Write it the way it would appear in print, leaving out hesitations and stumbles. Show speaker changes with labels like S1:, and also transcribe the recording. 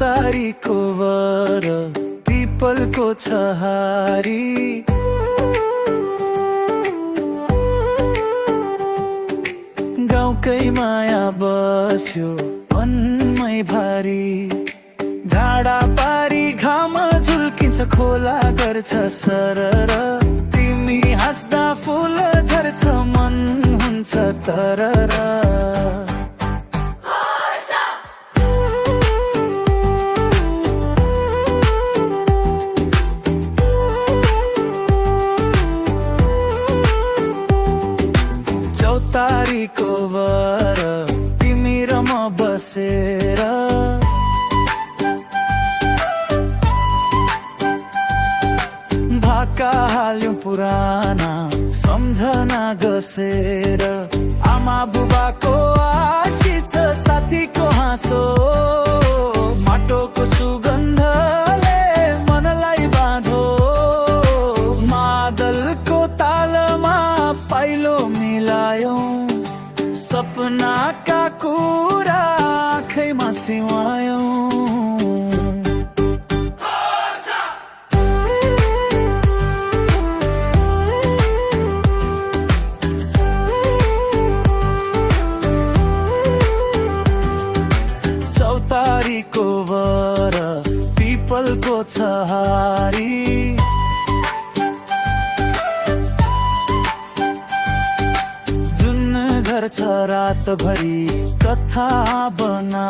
S1: चौतारीको वर पिपलको छहारी गाउँकै माया बस्यो मनमै भारी ढाडा पारी घाम झुल्किन्छ खोला गर्छ सरर तिमी हाँस्दा फुल झर्छ मन हुन्छ तरर चौतारीको वर तिमी र म बसेर भाका हाल्यौं पुराना सम्झना गसेर आमा बुबाको आशिष साथीको हाँसो माटोको सुगन्धले मनलाई बाँधो मादलको तालमा पाइलो मिलायौं सपनाका कुरा आँखैमा सिवायौं चौतारीको वर पिपलको छहारी जुन झर्छ रातभरि कथा बना